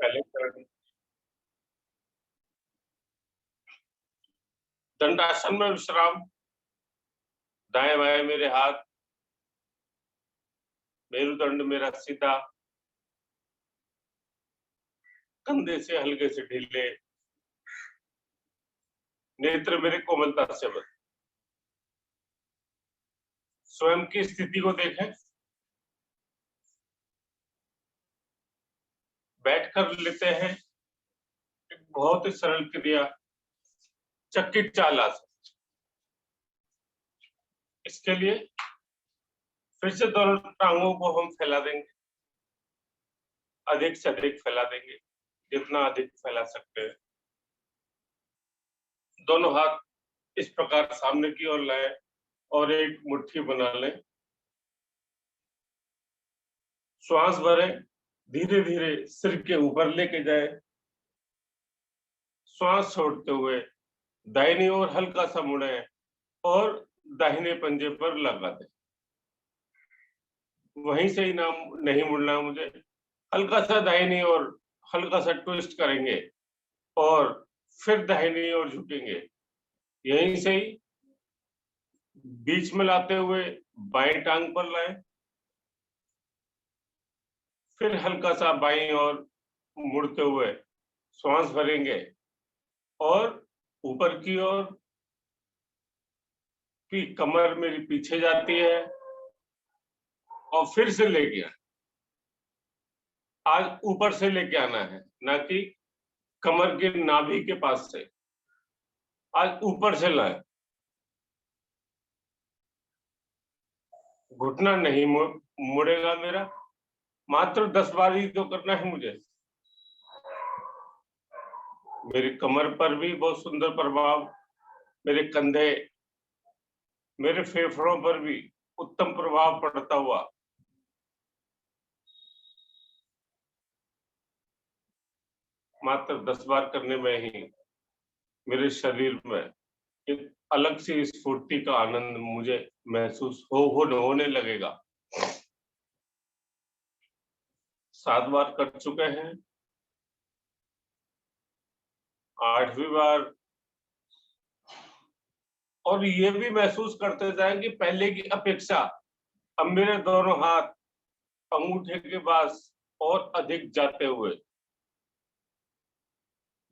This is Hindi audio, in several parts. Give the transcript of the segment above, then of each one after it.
पहले चरण दंडासन में विश्राम। दाएं बाएं मेरे हाथ, मेरुदंड मेरा सीधा, कंधे से हल्के से ढीले, नेत्र मेरे कोमलता से बंद। स्वयं की स्थिति को देखें। बैठ कर लेते हैं एक बहुत ही सरल क्रिया, चक्की चाल आसन। इसके लिए फिर से दोनों टांगों को हम फैला देंगे, अधिक से अधिक फैला देंगे, जितना अधिक फैला सकते हैं। दोनों हाथ इस प्रकार सामने की ओर लाएं और एक मुट्ठी बना लें। श्वास भरें, धीरे धीरे सिर के ऊपर लेके जाए। श्वास छोड़ते हुए दाहिनी ओर हल्का सा मुड़े और दाहिने पंजे पर लगा दें। वहीं से ही ना नहीं मुड़ना मुझे, हल्का सा दाहिनी ओर हल्का सा ट्विस्ट करेंगे और फिर दाहिनी ओर झुकेंगे। यहीं से ही बीच में लाते हुए बाएं टांग पर लाएं, फिर हल्का सा बाईं ओर मुड़ते हुए श्वास भरेंगे और ऊपर की ओर की कमर मेरी पीछे जाती है और फिर से लेके आज ऊपर से लेके आना है, ना कि कमर के नाभि के पास से। आज ऊपर से लाए, घुटना नहीं मुड़ेगा मेरा। मात्र 10 बार ही तो करना है मुझे। मेरी कमर पर भी बहुत सुंदर प्रभाव, मेरे कंधे, मेरे फेफड़ों पर भी उत्तम प्रभाव पड़ता हुआ। मात्र 10 बार करने में ही मेरे शरीर में एक अलग सी स्फूर्ति का आनंद मुझे महसूस होने लगेगा। 7 बार कर चुके हैं, 8वीं बार। और ये भी महसूस करते जाएं कि पहले की अपेक्षा अब मेरे दोनों हाथ अंगूठे के पास और अधिक जाते हुए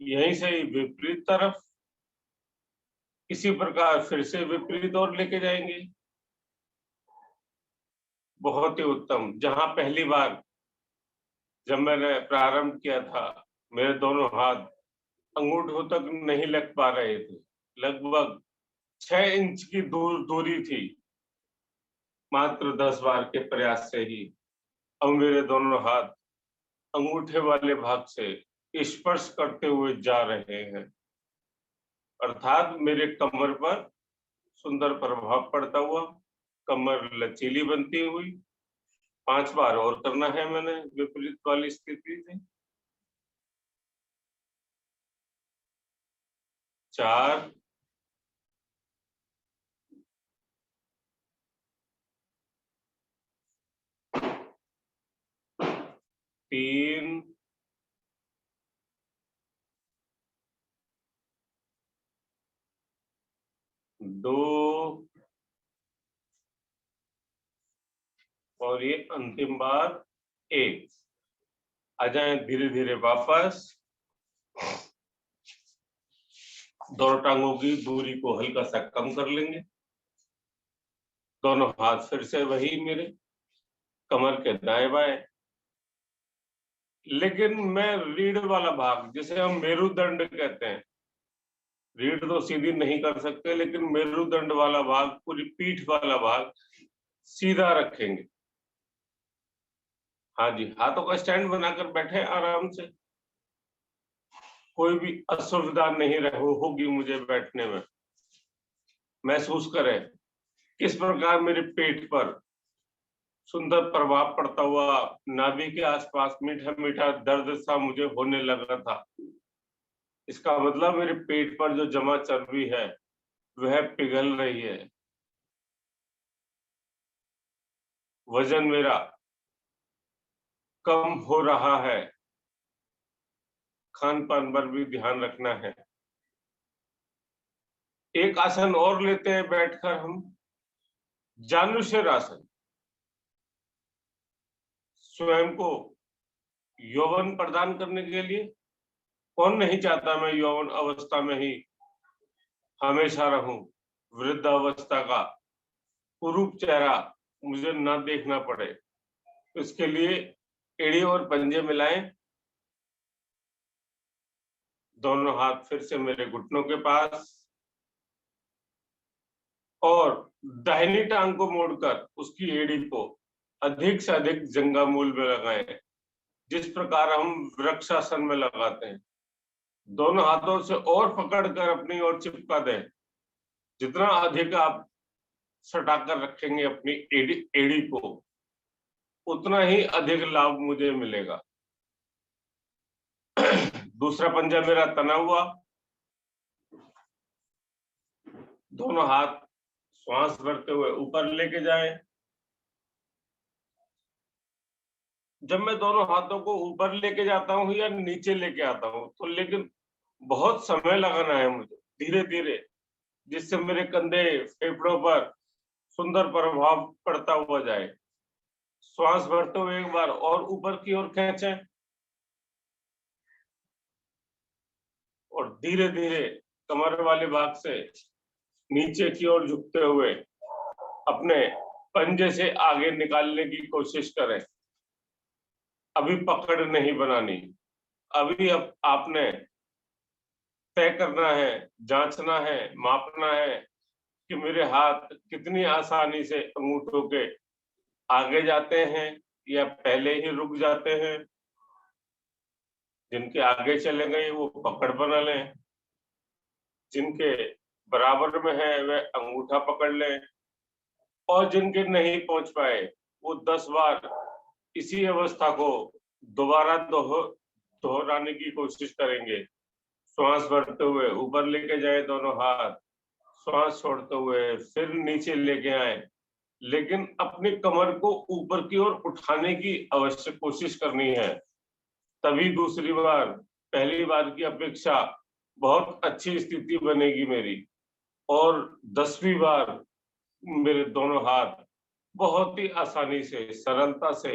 यहीं से ही विपरीत तरफ इसी प्रकार फिर से विपरीत ओर लेके जाएंगे। बहुत ही उत्तम। जहां पहली बार जब मैंने प्रारंभ किया था मेरे दोनों हाथ अंगूठों तक नहीं लग पा रहे थे, लगभग 6 इंच की दूरी थी। मात्र 10 बार के प्रयास से ही अब मेरे दोनों हाथ अंगूठे वाले भाग से स्पर्श करते हुए जा रहे हैं, अर्थात मेरे कमर पर सुंदर प्रभाव पड़ता हुआ, कमर लचीली बनती हुई। 5 बार और करना है मैंने विपरीत वाली स्थिति से। 4, 3, 2 और ये अंतिम बार 1। आ जाए धीरे धीरे वापस। दोनों टांगों की दूरी को हल्का सा कम कर लेंगे। दोनों हाथ फिर से वही मेरे कमर के दाएं बाएं, लेकिन मैं रीढ़ वाला भाग, जिसे हम मेरुदंड कहते हैं, रीढ़ तो सीधी नहीं कर सकते, लेकिन मेरुदंड वाला भाग, पूरी पीठ वाला भाग सीधा रखेंगे। हाँ जी, हाथों का स्टैंड बनाकर बैठे आराम से। कोई भी असुविधा नहीं होगी मुझे बैठने में। महसूस करें किस प्रकार मेरे पेट पर सुंदर प्रभाव पड़ता हुआ, नाभि के आसपास मीठा मीठा दर्द सा मुझे होने लगा था। इसका मतलब मेरे पेट पर जो जमा चर्बी है वह पिघल रही है। वजन मेरा कम हो रहा है। खान पान पर भी ध्यान रखना है। एक आसन और लेते हैं बैठकर हम, जानुशीर आसन। स्वयं को यौवन प्रदान करने के लिए, कौन नहीं चाहता मैं यौवन अवस्था में ही हमेशा रहूं, वृद्ध अवस्था का कुरूप चेहरा मुझे ना देखना पड़े। इसके लिए एड़ी और पंजे मिलाएं, दोनों हाथ फिर से मेरे घुटनों के पास, और दाहिनी टांग को मोड़कर उसकी एड़ी को अधिक से अधिक जंघामूल में लगाएं, जिस प्रकार हम वृक्षासन में लगाते हैं। दोनों हाथों से और पकड़कर अपनी ओर चिपका दें। जितना अधिक आप सटाकर रखेंगे अपनी एड़ी को, उतना ही अधिक लाभ मुझे मिलेगा। दूसरा पंजा मेरा तना हुआ, दोनों हाथ श्वास भरते हुए ऊपर लेके जाएं। जब मैं दोनों हाथों को ऊपर लेके जाता हूं या नीचे लेके आता हूं, तो लेकिन बहुत समय लगाना है मुझे, धीरे धीरे, जिससे मेरे कंधे फेफड़ों पर सुंदर प्रभाव पड़ता हुआ जाए। श्वास भरते हुए एक बार और ऊपर की ओर खींचें, और धीरे धीरे कमर वाले भाग से नीचे की ओर झुकते हुए अपने पंजे से आगे निकालने की कोशिश करें। अभी पकड़ नहीं बनानी, अभी अब आपने तय करना है, जांचना है, मापना है कि मेरे हाथ कितनी आसानी से अंगूठों के आगे जाते हैं या पहले ही रुक जाते हैं। जिनके आगे चले गए वो पकड़ बना लें, जिनके बराबर में है वे अंगूठा पकड़ लें, और जिनके नहीं पहुंच पाए वो 10 बार इसी अवस्था को दोबारा दोहराने की कोशिश करेंगे। श्वास भरते हुए ऊपर लेके जाए दोनों हाथ, श्वास छोड़ते हुए फिर नीचे लेके आए, लेकिन अपनी कमर को ऊपर की ओर उठाने की अवश्य कोशिश करनी है। तभी दूसरी बार पहली बार की अपेक्षा बहुत अच्छी स्थिति बनेगी मेरी, और 10वीं बार मेरे दोनों हाथ बहुत ही आसानी से, सरलता से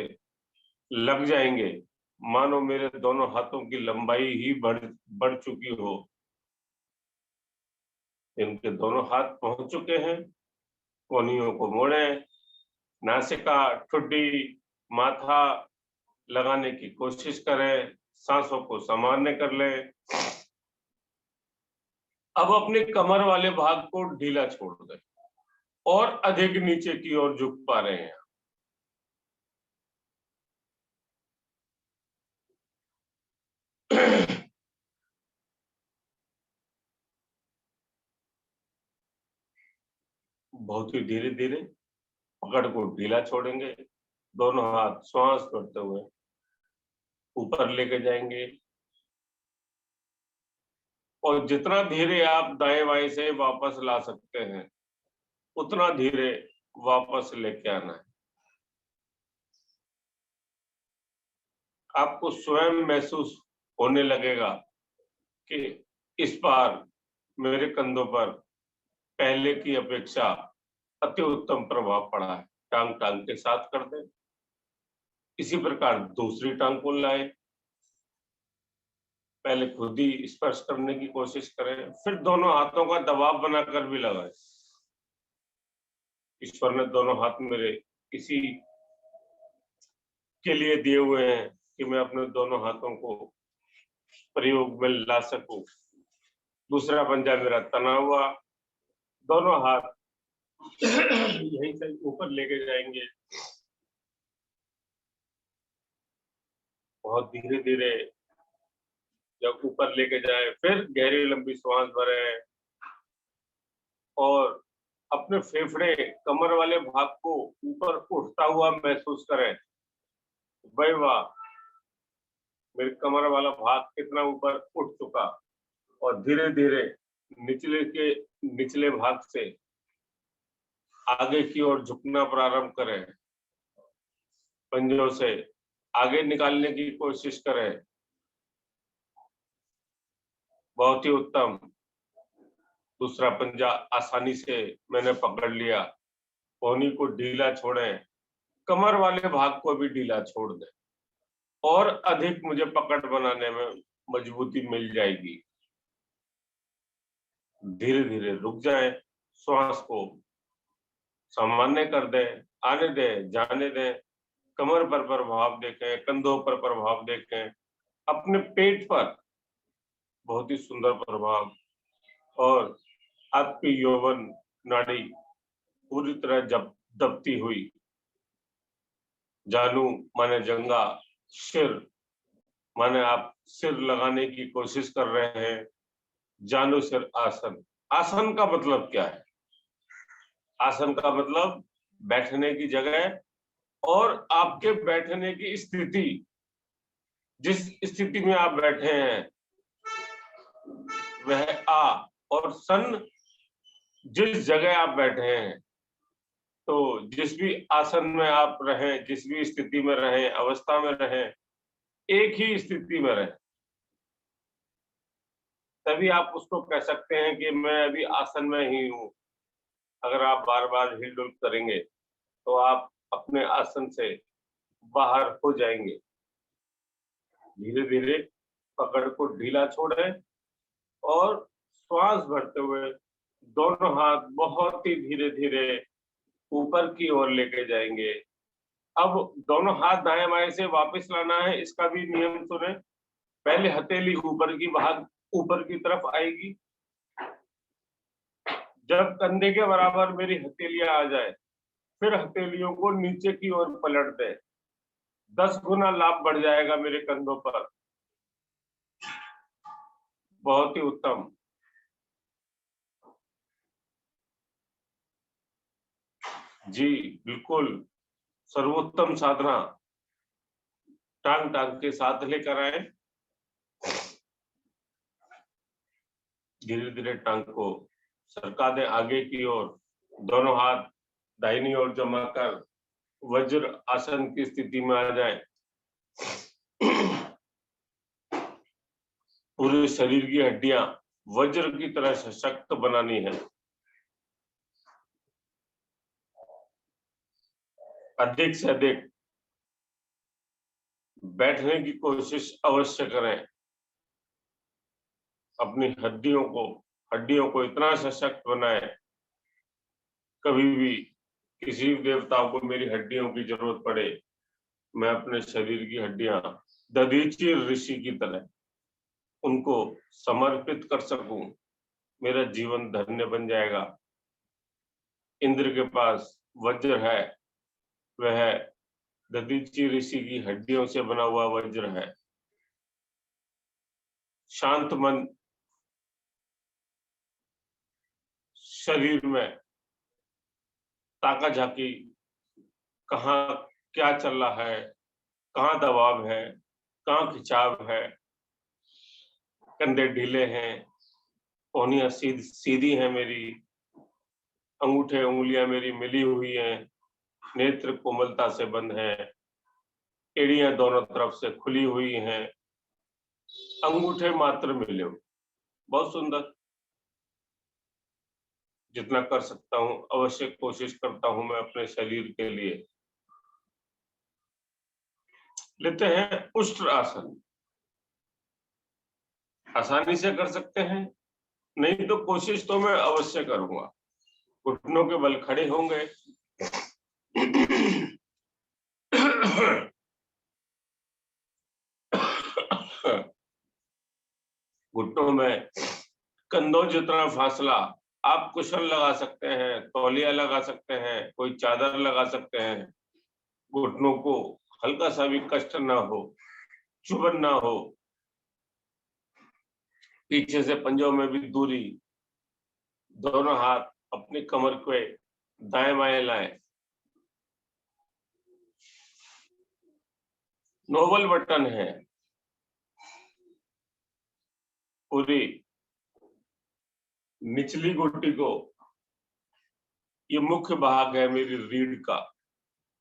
लग जाएंगे, मानो मेरे दोनों हाथों की लंबाई ही बढ़ चुकी हो। इनके दोनों हाथ पहुंच चुके हैं, कोहनियों को मोड़ें, नासिका, ठुड्डी, माथा लगाने की कोशिश करें, सांसों को सामान्य कर लें। अब अपने कमर वाले भाग को ढीला छोड़ दें और अधिक नीचे की ओर झुक पा रहे हैं। बहुत ही धीरे धीरे पकड़ को ढीला छोड़ेंगे, दोनों हाथ श्वास करते हुए ऊपर लेके जाएंगे, और जितना धीरे आप दाएं बाएं से वापस ला सकते हैं उतना धीरे वापस लेके आना है। आपको स्वयं महसूस होने लगेगा कि इस बार मेरे कंधों पर पहले की अपेक्षा अति उत्तम प्रभाव पड़ा है। टांग टांग के साथ कर दें। इसी प्रकार दूसरी टांग को लाए, पहले खुद ही स्पर्श करने की कोशिश करें, फिर दोनों हाथों का दबाव बनाकर भी लगाएं। ईश्वर ने दोनों हाथ मेरे इसी के लिए दिए हुए हैं कि मैं अपने दोनों हाथों को प्रयोग में ला सकूं। दूसरा पंजा मेरा तना हुआ, दोनों हाथ यहीं से ऊपर लेके जाएंगे, बहुत धीरे धीरे जब ऊपर लेके जाए, फिर गहरी लंबी श्वास भरें और अपने फेफड़े, कमर वाले भाग को ऊपर उठता हुआ महसूस करें। भाई वाह, मेरे कमर वाला भाग कितना ऊपर उठ चुका, और धीरे धीरे निचले भाग से आगे की ओर झुकना प्रारंभ करें। पंजों से आगे निकालने की कोशिश करें। बहुत ही उत्तम। दूसरा पंजा आसानी से मैंने पकड़ लिया। कोहनी को ढीला छोड़ें, कमर वाले भाग को भी ढीला छोड़ दें और अधिक मुझे पकड़ बनाने में मजबूती मिल जाएगी। धीरे धीरे रुक जाएं, श्वास को सामान्य कर दें, आने दें, जाने दें। कमर पर प्रभाव देखें, कंधों पर प्रभाव देखें, अपने पेट पर बहुत ही सुंदर प्रभाव, और आपकी यौवन नाड़ी पूरी तरह दबती हुई। जानू माने जंगा, सिर माने आप सिर लगाने की कोशिश कर रहे हैं। जानू सिर आसन। आसन का मतलब क्या है? आसन का मतलब बैठने की जगह और आपके बैठने की स्थिति। जिस स्थिति में आप बैठे हैं वह आ, और सन जिस जगह आप बैठे हैं। तो जिस भी आसन में आप रहें, जिस भी स्थिति में रहें, अवस्था में रहें, एक ही स्थिति में रहें, तभी आप उसको कह सकते हैं कि मैं अभी आसन में ही हूं। अगर आप बार बार हिल-डुल करेंगे तो आप अपने आसन से बाहर हो जाएंगे। धीरे धीरे पकड़ को ढीला छोड़ें और श्वास भरते हुए दोनों हाथ बहुत ही धीरे धीरे ऊपर की ओर लेके जाएंगे। अब दोनों हाथ दाएं बाएं से वापस लाना है, इसका भी नियम सुने। पहले हथेली ऊपर की भाग ऊपर की तरफ आएगी। जब कंधे के बराबर मेरी हथेलियां आ जाए, फिर हथेलियों को नीचे की ओर पलट दे। 10 गुना लाभ बढ़ जाएगा मेरे कंधों पर। बहुत ही उत्तम। जी बिल्कुल, सर्वोत्तम साधना। टांग टांग के साथ लेकर आए। धीरे धीरे टांग को सरका दें आगे की ओर। दोनों हाथ दाहिनी ओर जमा कर वज्र आसन की स्थिति में आ जाएं। पूरे शरीर की हड्डियां वज्र की तरह सशक्त बनानी है। अधिक से अधिक बैठने की कोशिश अवश्य करें। अपनी हड्डियों को इतना सशक्त बनाएं, कभी भी किसी देवता को मेरी हड्डियों की जरूरत पड़े, मैं अपने शरीर की हड्डियां दधीचि ऋषि की तरह उनको समर्पित कर सकूं, मेरा जीवन धन्य बन जाएगा। इंद्र के पास वज्र है, वह दधीचि ऋषि की हड्डियों से बना हुआ वज्र है। शांत मन शरीर में ताका झाकी, कहाँ क्या चल रहा है, कहाँ दबाव है, कहाँ खिंचाव है, कंधे ढीले हैं, कोहनियां सीधी हैं मेरी, अंगूठे उंगलियां मेरी मिली हुई हैं, नेत्र कोमलता से बंद हैं, एड़ियां दोनों तरफ से खुली हुई हैं, अंगूठे मात्र मिले हुए। बहुत सुंदर। जितना कर सकता हूं अवश्य कोशिश करता हूं मैं अपने शरीर के लिए। लेते हैं उष्ट्र आसन। आसानी से कर सकते हैं, नहीं तो कोशिश तो मैं अवश्य करूंगा। घुटनों के बल खड़े होंगे। घुटनों में कंधों जितना फासला, आप कुशन लगा सकते हैं, तौलिया लगा सकते हैं, कोई चादर लगा सकते हैं। घुटनों को हल्का सा भी कष्ट ना हो, चुभन ना हो। पीछे से पंजों में भी दूरी। दोनों हाथ अपनी कमर पे दाएं बाएं लाएं। नोबल बटन है। पूरी निचली घुट्टी को, ये मुख्य भाग है मेरी रीढ़ का,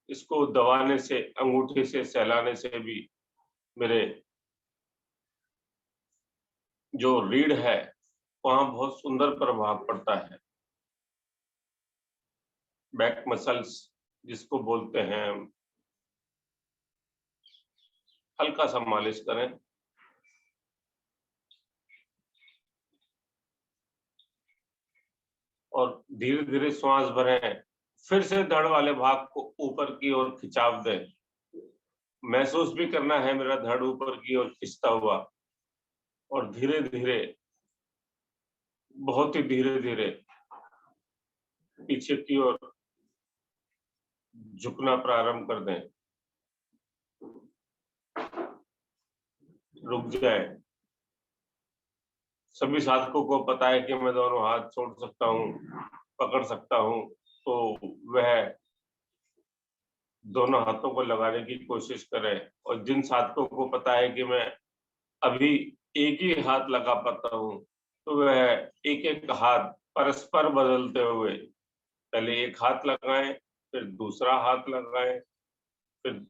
इसको दबाने से, अंगूठे से सहलाने से भी मेरे जो रीढ़ है वहां बहुत सुंदर प्रभाव पड़ता है। बैक मसल्स जिसको बोलते हैं, हल्का सा मालिश करें। और धीरे धीरे श्वास भरें। फिर से धड़ वाले भाग को ऊपर की ओर खिंचाव दें। महसूस भी करना है मेरा धड़ ऊपर की ओर खिंचता हुआ। और धीरे धीरे, बहुत ही धीरे धीरे पीछे की ओर झुकना प्रारंभ कर दें। रुक जाए। सभी साधकों को पता है कि मैं दोनों हाथ छोड़ सकता हूँ, पकड़ सकता हूँ, तो वह दोनों हाथों को लगाने की कोशिश करें। और जिन साधकों को पता है कि मैं अभी एक ही हाथ लगा पाता हूँ, तो वह एक एक हाथ परस्पर बदलते हुए पहले एक हाथ लगाएं, फिर दूसरा हाथ लगाएं, फिर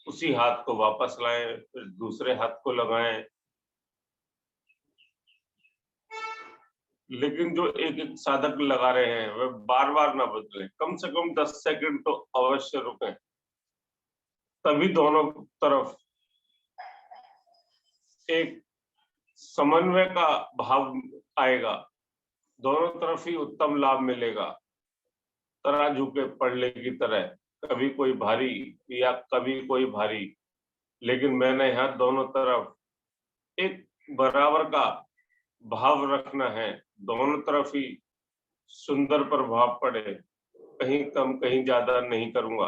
उसी हाथ को वापस लाएं, फिर दूसरे हाथ को लगाएं। लेकिन जो एक एक साधक लगा रहे हैं वह बार बार ना बदलें। कम से कम 10 सेकंड तो अवश्य रुकें, तभी दोनों तरफ एक समन्वय का भाव आएगा, दोनों तरफ ही उत्तम लाभ मिलेगा। तराजू के पलड़े की तरह, कभी कोई भारी या कभी कोई भारी, लेकिन मैंने यहाँ दोनों तरफ एक बराबर का भाव रखना है। दोनों तरफ ही सुंदर प्रभाव पड़े, कहीं कम कहीं ज्यादा नहीं करूंगा।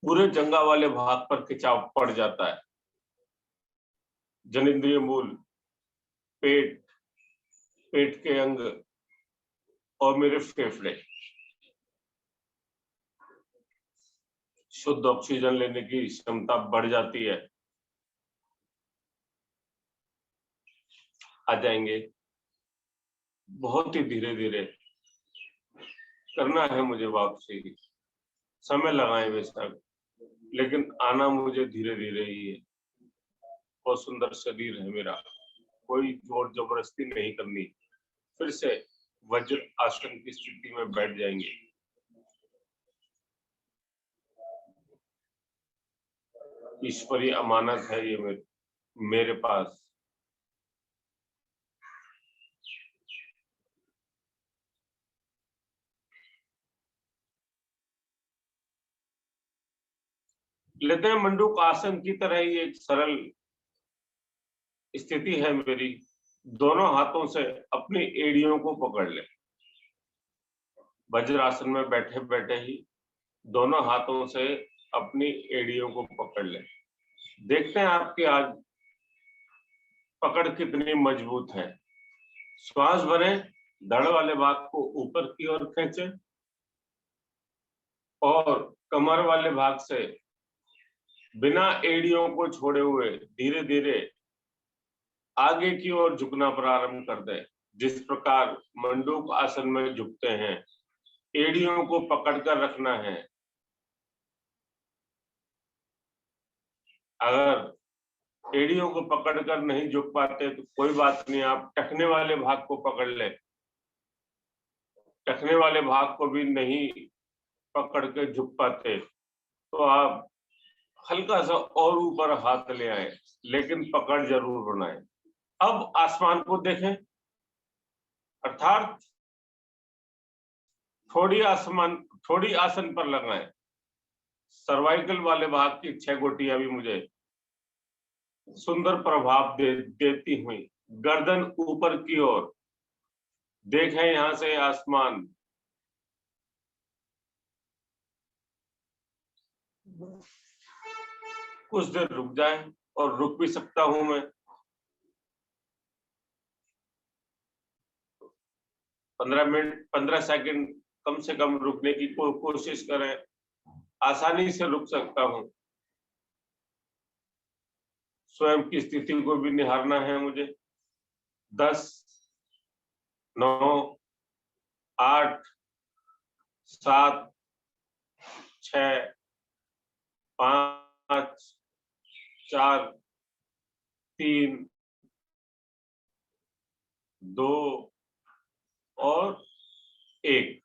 पूरे जंघा वाले भाग पर खिंचाव पड़ जाता है। जनेंद्रिय मूल, पेट, पेट के अंग और मेरे फेफड़े शुद्ध ऑक्सीजन लेने की क्षमता बढ़ जाती है। आ जाएंगे। बहुत ही धीरे धीरे करना है मुझे वापसी। समय लगाए बेशक, लेकिन आना मुझे धीरे धीरे ही है। बहुत सुंदर शरीर है मेरा, कोई जोर जबरदस्ती नहीं करनी। फिर से वज्र आसन की स्थिति में बैठ जाएंगे। ईश्वरीय अमानत है ये मेरे पास। लेते हैं मंडूक आसन की तरह ही एक सरल स्थिति है मेरी। दोनों हाथों से अपनी एड़ियों को पकड़ ले। वज्रासन में बैठे बैठे ही दोनों हाथों से अपनी एड़ियों को पकड़ ले। देखते हैं आपकी आज पकड़ कितनी मजबूत है। श्वास भरें, धड़ वाले भाग को ऊपर की ओर खींचें और कमर वाले भाग से बिना एड़ियों को छोड़े हुए धीरे धीरे आगे की ओर झुकना प्रारंभ कर दें। जिस प्रकार मंडूक आसन में झुकते हैं, एड़ियों को पकड़कर रखना है। अगर एड़ियों को पकड़कर नहीं झुक पाते तो कोई बात नहीं, आप टखने वाले भाग को पकड़ ले। टखने वाले भाग को भी नहीं पकड़ के झुक पाते तो आप हल्का सा और ऊपर हाथ ले आए, लेकिन पकड़ जरूर बनाए। अब आसमान को देखें, अर्थात थोड़ी आसन पर लगाएं। सर्वाइकल वाले भाग की 6 गोटियां भी मुझे सुंदर प्रभाव देती हुई। गर्दन ऊपर की ओर देखें, यहां से आसमान। कुछ देर रुक जाए, और रुक भी सकता हूं मैं। 15 मिनट 15 सेकंड कम से कम रुकने की कोशिश करें। आसानी से रुक सकता हूं। स्वयं की स्थिति को भी निहारना है मुझे। 10, 9, 8, 7, 6, 5, 4, 3, 2 और 1।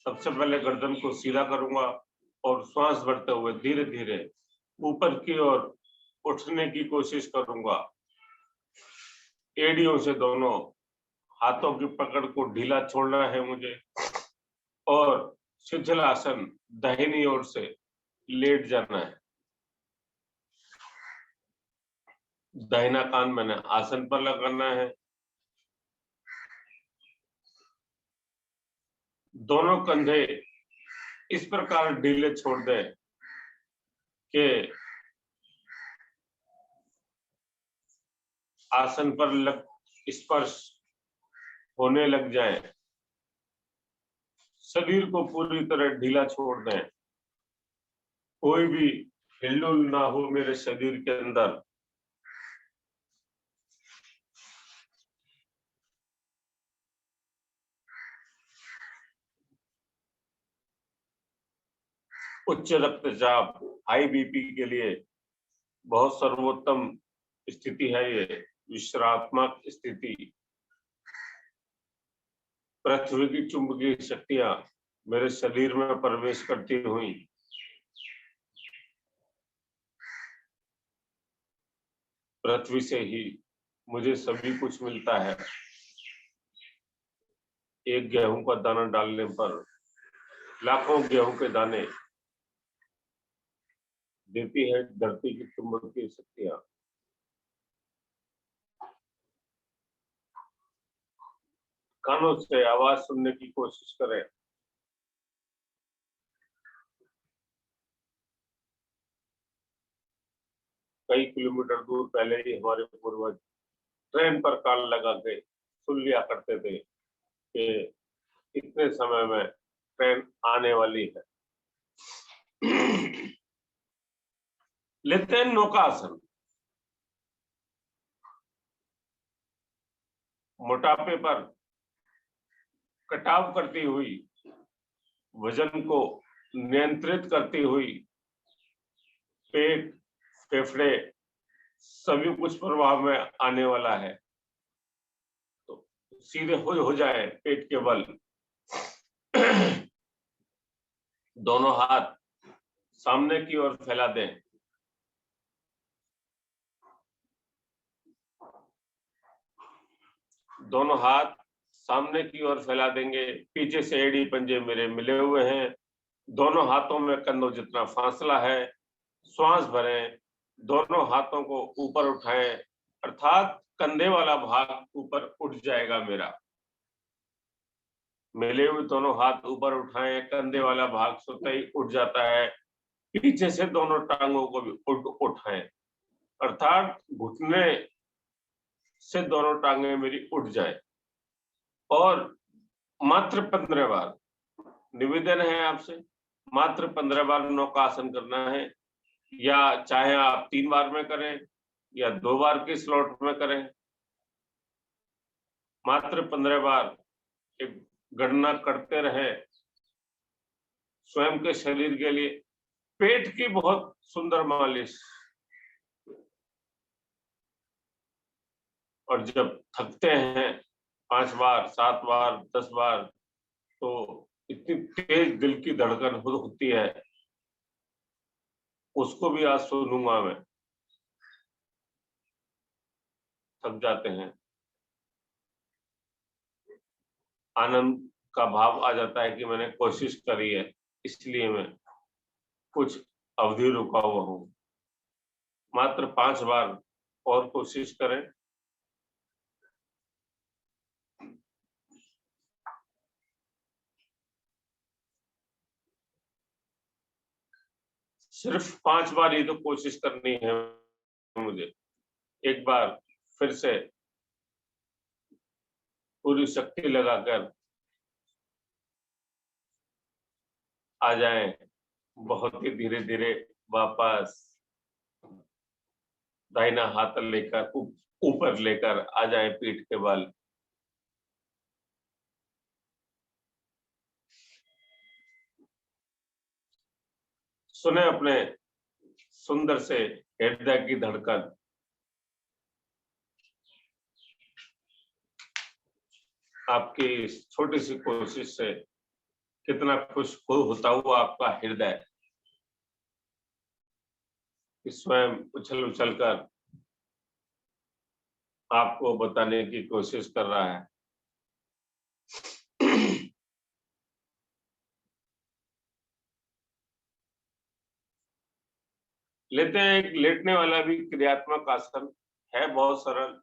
सबसे पहले गर्दन को सीधा करूंगा और श्वास भरते हुए धीरे धीरे ऊपर की ओर उठने की कोशिश करूंगा। एड़ियों से दोनों हाथों की पकड़ को ढीला छोड़ना है मुझे और शिथिलासन दाहिनी ओर से लेट जाना है। दाहिना कान मैंने आसन पर लगाना है। दोनों कंधे इस प्रकार ढीले छोड़ दें कि आसन पर स्पर्श होने लग जाए। शरीर को पूरी तरह ढीला छोड़ दें। कोई भी हिलडुल ना हो मेरे शरीर के अंदर। उच्च रक्तचाप, हाई बीपी के लिए बहुत सर्वोत्तम स्थिति है ये विश्रामात्मक स्थिति। पृथ्वी की चुंबकीय शक्तियां मेरे शरीर में प्रवेश करती हुई पृथ्वी से ही मुझे सभी कुछ मिलता है। एक गेहूं का दाना डालने पर लाखों गेहूं के दाने देती है धरती की चुंबकीय शक्तियां। कानों से आवाज सुनने की कोशिश करें। कई किलोमीटर दूर पहले ही हमारे पूर्वज ट्रेन पर कान लगा के सुन लिया करते थे कि इतने समय में ट्रेन आने वाली है। लेते हैं नौकासन। मोटापे पर कटाव करती हुई, वजन को नियंत्रित करती हुई, पेट, फेफड़े सभी कुछ प्रभाव में आने वाला है। तो सीधे हो जाए पेट के बल। दोनों हाथ सामने की ओर फैला दें। दोनों हाथ सामने की ओर फैला देंगे। पीछे से एड़ी पंजे मेरे मिले हुए हैं। दोनों हाथों में कंधों जितना फासला है। श्वास भरें। दोनों हाथों को ऊपर उठाएं, अर्थात कंधे वाला भाग ऊपर उठ जाएगा मेरा। मिले हुए दोनों हाथ ऊपर उठाएं, कंधे वाला भाग स्वतः ही उठ जाता है। पीछे से दोनों टांगों को भी उठाएं, अर्थात घुटने से दोनों टांगे मेरी उठ जाए। और मात्र 15 बार निवेदन है आपसे, मात्र 15 बार नौकासन करना है। या चाहे आप 3 बार में करें या 2 बार के स्लॉट में करें। मात्र 15 बार एक गणना करते रहे स्वयं के शरीर के लिए। पेट की बहुत सुंदर मालिश। और जब थकते हैं 5 बार, 7 बार, 10 बार, तो इतनी तेज दिल की धड़कन होती है, उसको भी आज सुनूंगा मैं। थक जाते हैं, आनंद का भाव आ जाता है कि मैंने कोशिश करी है, इसलिए मैं कुछ अवधि रुका हुआ हूं। मात्र 5 बार और कोशिश करें। सिर्फ 5 बार ही तो कोशिश करनी है मुझे। एक बार फिर से पूरी शक्ति लगाकर आ जाएं, बहुत ही धीरे धीरे वापस दाहिना हाथ लेकर ऊपर लेकर आ जाएं पीठ के बल। सुने अपने सुंदर से हृदय की धड़कन। आपकी इस छोटी सी कोशिश से कितना खुश होता हुआ आपका हृदय कि स्वयं उछल उछल कर आपको बताने की कोशिश कर रहा है। लेते हैं एक लेटने वाला भी क्रियात्मक आसन है, बहुत सरल,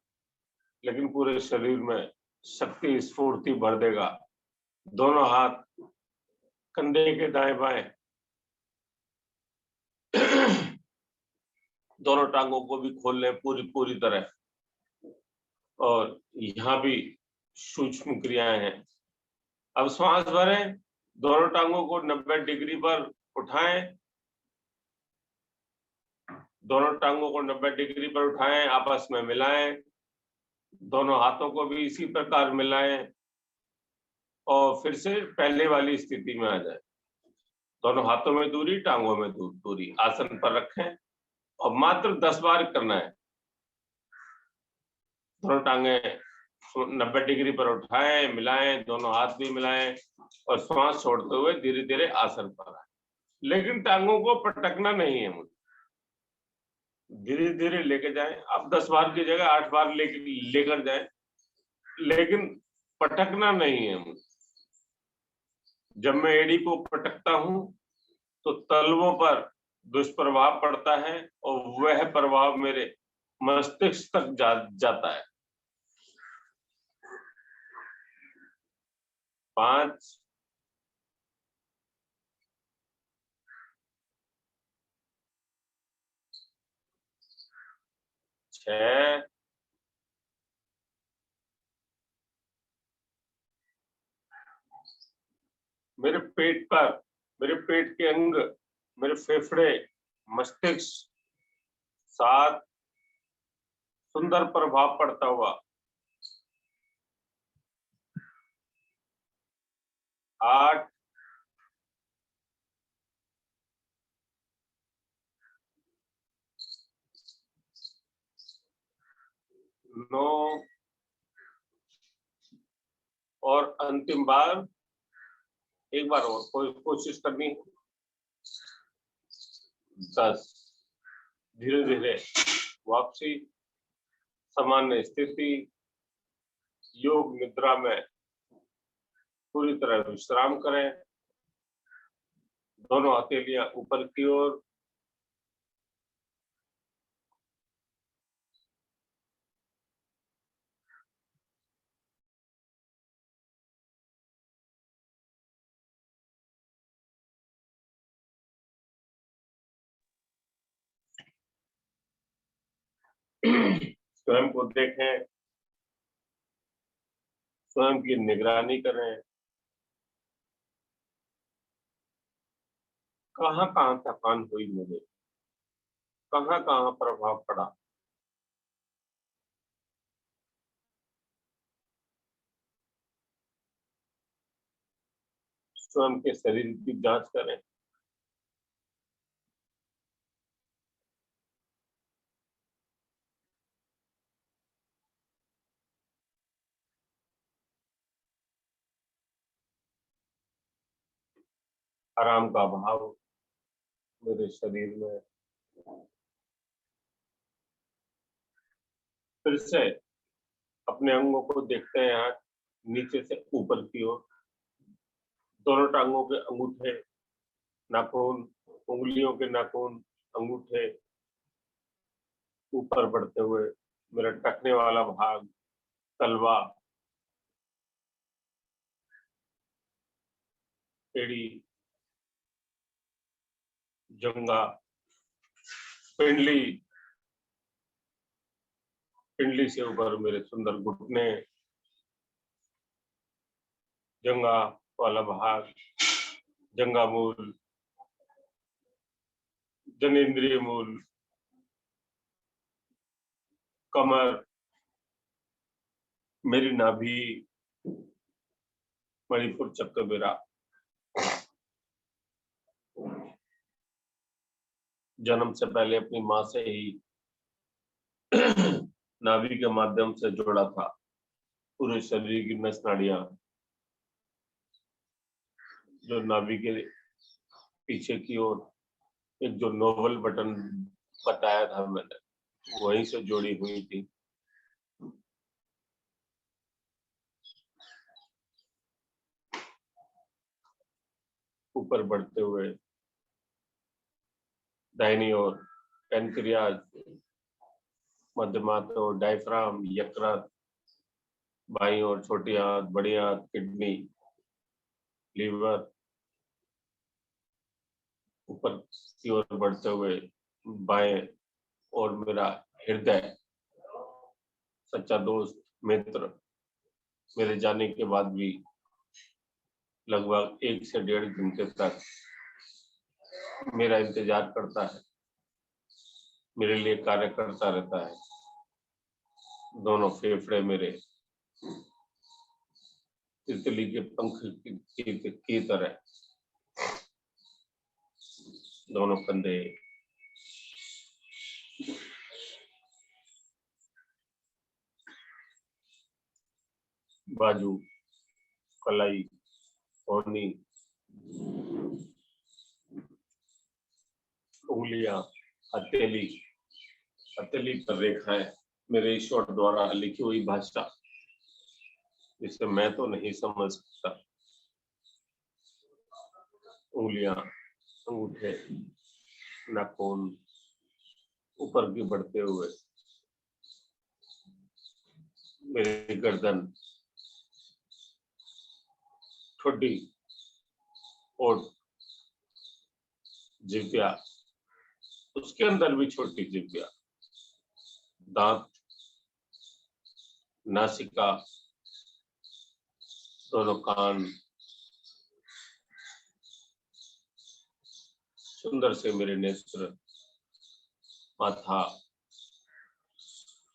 लेकिन पूरे शरीर में शक्ति स्फूर्ति भर देगा। दोनों हाथ कंधे के दाएं बाएं, दोनों टांगों को भी खोल लें पूरी तरह। और यहाँ भी सूक्ष्म क्रियाएं हैं। अब श्वास भरें, दोनों टांगों को 90 डिग्री पर उठाएं, दोनों टांगों को 90 डिग्री पर उठाएं, आपस में मिलाएं, दोनों हाथों को भी इसी प्रकार मिलाएं और फिर से पहले वाली स्थिति में आ जाए। दोनों हाथों में दूरी, टांगों में दूरी, आसन पर रखें और मात्र 10 बार करना है। दोनों टांगे 90 डिग्री पर उठाएं, मिलाएं, दोनों हाथ भी मिलाएं और श्वास छोड़ते हुए धीरे धीरे आसन पर आए। लेकिन टांगों को पटकना नहीं है मुझे, धीरे धीरे लेके जाएं। आप 10 बार की जगह 8 बार लेकर जाएं, लेकिन पटकना नहीं है मुझे। जब मैं एड़ी को पटकता हूं तो तलवों पर दुष्प्रभाव पड़ता है और वह प्रभाव मेरे मस्तिष्क तक जाता है। 5 6 मेरे पेट पर, मेरे पेट के अंग, मेरे फेफड़े, मस्तिष्क 7 सुंदर प्रभाव पड़ता हुआ। 8 9 और अंतिम बार, एक बार और कोशिश करनी, 10। धीरे धीरे वापसी, सामान्य स्थिति, योग निद्रा में पूरी तरह विश्राम करें। दोनों हथेलियां ऊपर की ओर, स्वयं को देखें, स्वयं की निगरानी करें। कहाँ कहाँ थकान हुई मुझे, कहाँ कहाँ प्रभाव पड़ा। स्वयं के शरीर की जांच करें। आराम का भाव मेरे शरीर में। फिर से अपने अंगों को देखते हैं, यहाँ नीचे से ऊपर की ओर। दोनों टांगों के अंगूठे, नाखून, उंगलियों के नाखून, अंगूठे ऊपर बढ़ते हुए, मेरा टखने वाला भाग, तलवा, एड़ी, जंगा, पिंडली, पिंडली से ऊपर मेरे सुंदर घुटने, जंगा वाला भाग, जंगा मूल, जनेंद्रिय मूल, कमर, मेरी नाभि, मणिपुर चक्रबेरा, जन्म से पहले अपनी माँ से ही नाभि के माध्यम से जुड़ा था। पूरे शरीर की नस नाड़ियां, जो नाभि के पीछे की ओर एक जो नोबल बटन बताया था मैंने, वहीं से जुड़ी हुई थी। ऊपर बढ़ते हुए दाहिनी ओर पैनक्रियाज, मध्यमाथ और डायफ्राम, यकृत, बाईं ओर छोटी आंत, बड़ी आंत, किडनी, लीवर, ऊपर की ओर बढ़ते हुए बाएं और मेरा हृदय, सच्चा दोस्त मित्र मेरे जाने के बाद भी लगभग 1 से 1.5 घंटे तक मेरा इंतजार करता है, मेरे लिए कार्य करता रहता है। दोनों फेफड़े मेरे तितली के पंख की तरह, दोनों कंधे, बाजू, कलाई, कोहनी, उंगलियां, हथेली, हथेली पर रेखाएं, मेरे ईश्वर द्वारा लिखी हुई भाषा जिसे मैं तो नहीं समझ सकता। उंगलियां, अंगूठे, नाखून ऊपर की बढ़ते हुए मेरी गर्दन, ठोडी, ओठ, जिह्वा, उसके अंदर भी छोटी जिह्वा, दांत, नासिका, दोनों कान, सुंदर से मेरे नेत्र, माथा,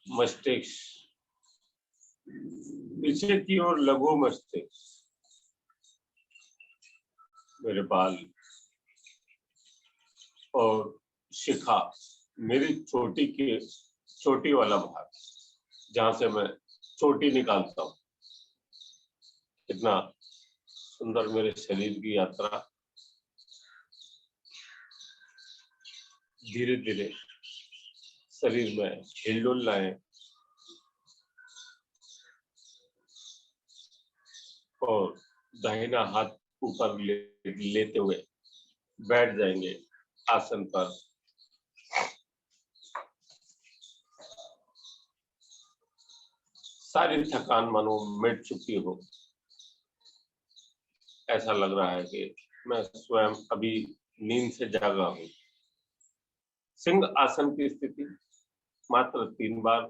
मस्तिष्क, पीछे की ओर लघु मस्तिष्क, मेरे बाल और शिखा, मेरी चोटी वाला भाग जहां से मैं चोटी निकालता हूँ। कितना सुंदर मेरे शरीर की यात्रा धीरे धीरे शरीर में हिलडुल लाए और दाहिना हाथ ऊपर लेते हुए बैठ जाएंगे आसन पर। सारी थकान मानो मिट चुकी हो, ऐसा लग रहा है कि मैं स्वयं अभी नींद से जागा हूं। सिंह आसन की स्थिति मात्र 3 बार।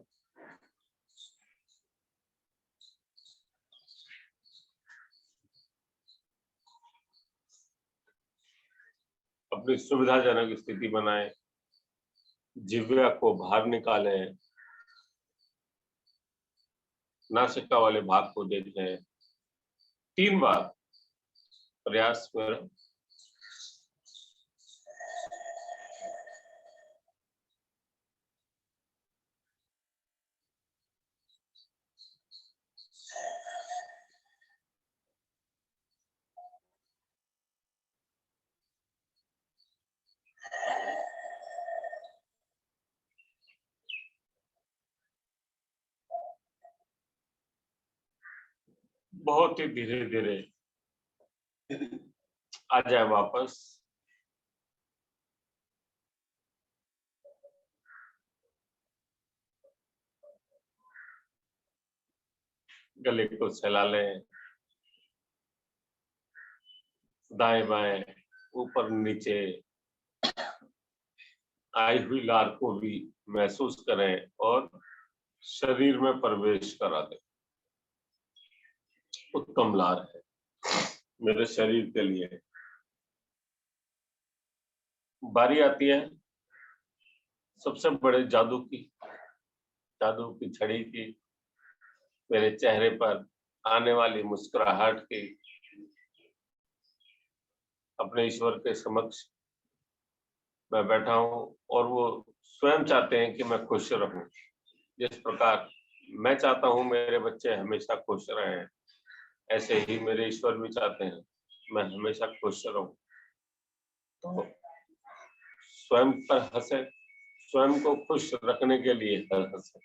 अपनी सुविधाजनक स्थिति बनाएं, जिह्वा को बाहर निकालें, नासिका वाले भाग को देखें। 3 बार प्रयास करें। बहुत ही धीरे धीरे आ जाए वापस। गले को सहला लें, दाएं बाएं, ऊपर नीचे आई हुई लार को भी महसूस करें और शरीर में प्रवेश करा दें। उत्तम लार है मेरे शरीर के लिए। बारी आती है सबसे बड़े जादू की छड़ी की, मेरे चेहरे पर आने वाली मुस्कुराहट की। अपने ईश्वर के समक्ष मैं बैठा हूं और वो स्वयं चाहते हैं कि मैं खुश रहूं। जिस प्रकार मैं चाहता हूं मेरे बच्चे हमेशा खुश रहें, ऐसे ही मेरे ईश्वर भी चाहते हैं मैं हमेशा खुश रहूं। तो स्वयं पर हंसे, स्वयं को खुश रखने के लिए हंसे।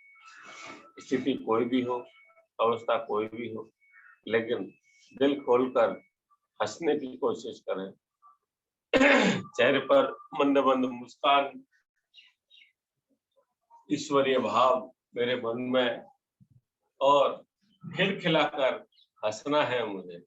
स्थिति कोई भी हो, अवस्था कोई भी हो, लेकिन दिल खोलकर हंसने की कोशिश करें। चेहरे पर मंद मंद मुस्कान, ईश्वरीय भाव मेरे मन में, और खिलखिलाकर हंसना है मुझे।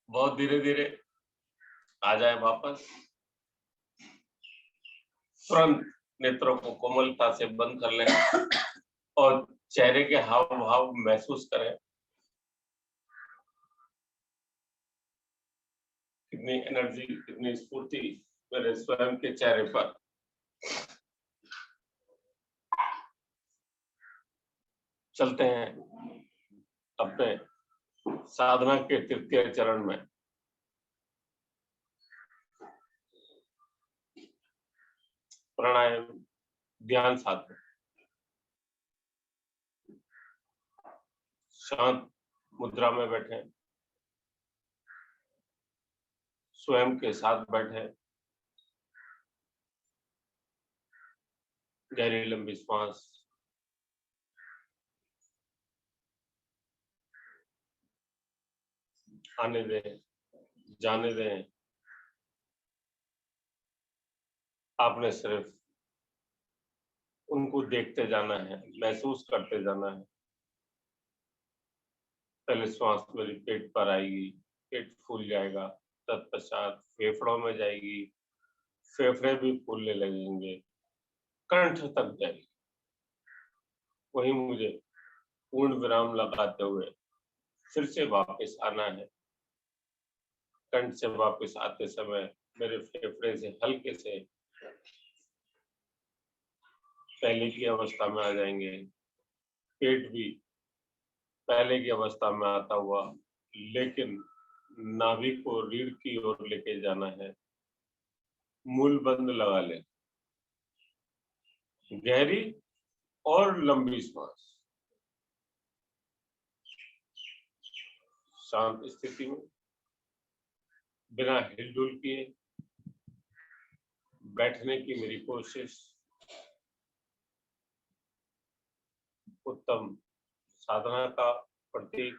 बहुत धीरे धीरे आ जाए वापस। तुरंत नेत्रों को कोमलता से बंद कर लें और चेहरे के हाव भाव महसूस करें। कितनी एनर्जी, कितनी स्फूर्ति मेरे स्वयं के चेहरे पर। चलते हैं अपने साधना के तृतीय चरण में। प्राणायाम, ध्यान साधना। शांत मुद्रा में बैठे, स्वयं के साथ बैठे, गहरी लंबी श्वास, आने दें, जाने दें। आपने सिर्फ उनको देखते जाना है, महसूस करते जाना है। पहले श्वास मेरी पेट पर आएगी, पेट फूल जाएगा, तत्पश्चात फेफड़ों में जाएगी, फेफड़े भी फूलने लगेंगे, कंठ तक जाएगी। वहीं मुझे पूर्ण विराम लगाते हुए फिर से वापस आना है। कंठ से वापस आते समय मेरे फेफड़े से हल्के से पहले की अवस्था में आ जाएंगे, पेट भी पहले की अवस्था में आता हुआ, लेकिन नाभि को रीढ़ की ओर लेके जाना है। मूल बंद लगा ले, गहरी और लंबी श्वास। शांत स्थिति में बिना हिलडुल किए बैठने की मेरी कोशिश। उत्तम साधना का प्रतीक।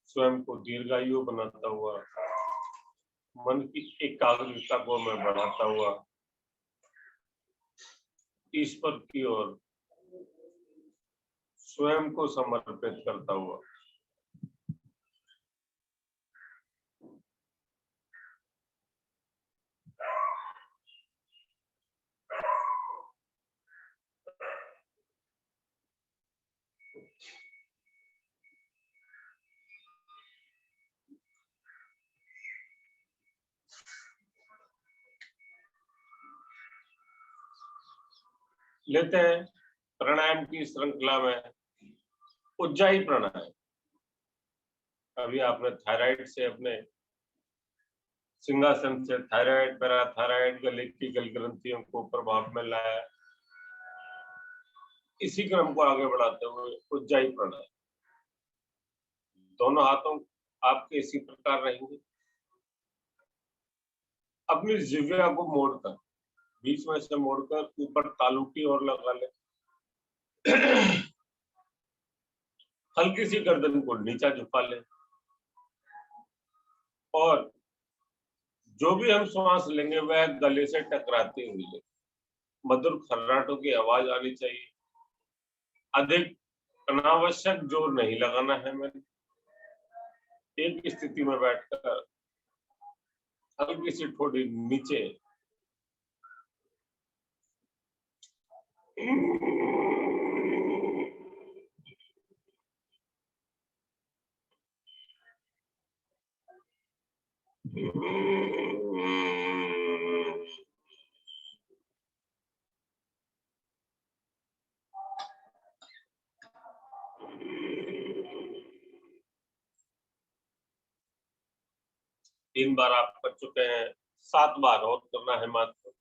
स्वयं को दीर्घायु बनाता हुआ, मन की एकाग्रता को मैं बढ़ाता हुआ ईश्वर की ओर स्वयं को समर्पित करता हुआ लेते हैं प्राणायाम की श्रृंखला में उज्जाई प्राणायाम। अभी आपने थायराइड से, अपने सिंहासन से थायराइड, पैराथायराइड, गले की गल ग्रंथियों को प्रभाव में लाया। इसी क्रम को आगे बढ़ाते हुए उज्जाई प्राणायाम। दोनों हाथों आपके इसी प्रकार रहेंगे। अपनी जिह्वा को मोड़कर, बीच में से मोड़कर ऊपर तालू की ओर लगा ले। हल्की सी गर्दन को नीचा झुका ले और जो भी हम श्वास लेंगे वह गले से टकराती हुई ले, मधुर खर्राटों की आवाज आनी चाहिए। अधिक अनावश्यक जोर नहीं लगाना है। मैंने एक स्थिति में बैठकर हल्की सी ठोड़ी नीचे तीन बार आप कर चुके हैं, 7 बार और करना है मात्र।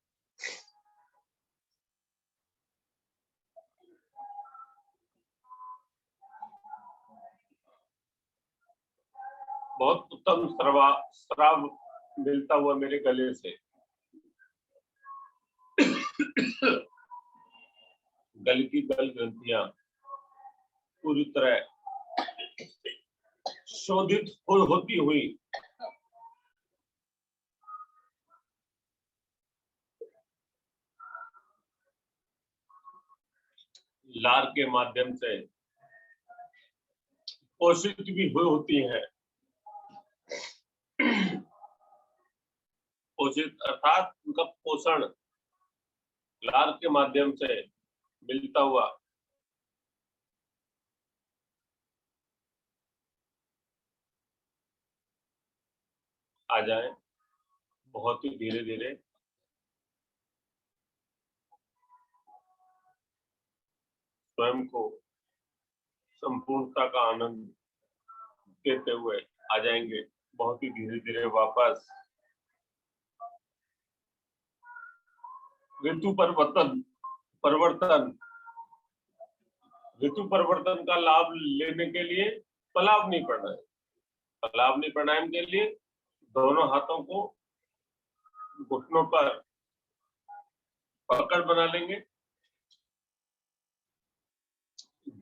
बहुत उत्तम स्राव मिलता हुआ मेरे गले से। गले की गल ग्रंथियां पूरी तरह शोधित होती हुई लार के माध्यम से पोषित भी हुई होती है। पोषित अर्थात उनका पोषण लार के माध्यम से मिलता हुआ आ जाए। बहुत ही धीरे धीरे स्वयं को संपूर्णता का आनंद देते हुए आ जाएंगे। बहुत ही धीरे धीरे वापस ऋतु परिवर्तन परिवर्तन ऋतु परिवर्तन का लाभ लेने के लिए पलावनी प्राणायाम। पलावनी प्राणायाम के लिए दोनों हाथों को घुटनों पर पकड़ बना लेंगे।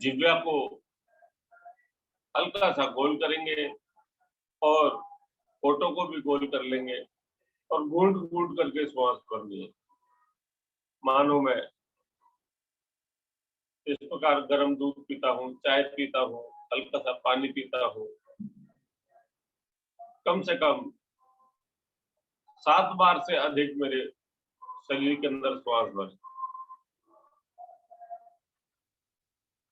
जिह्वा को हल्का सा गोल करेंगे और होठों को भी गोल कर लेंगे और घूंट घूंट करके श्वास भरनी है। मानो मैं इस प्रकार गर्म दूध पीता हूँ, चाय पीता हूँ, हल्का सा पानी पीता हूँ। कम से कम 7 बार से अधिक मेरे शरीर के अंदर श्वास भरे।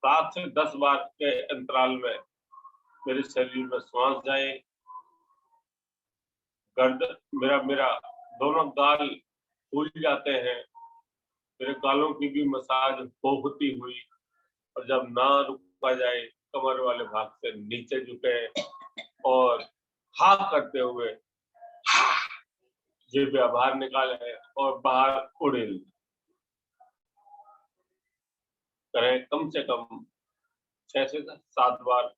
7 से 10 बार के अंतराल में मेरे शरीर में श्वास जाए। गर्दन मेरा दोनों गाल फूल जाते हैं। मेरे गालों की भी मसाज होती हुई, और जब ना रुका जाए कमर वाले भाग से नीचे झुके और हा करते हुए जिह्वा बाहर निकाले और बाहर उड़े करें। कम से कम 6 से 7 बार।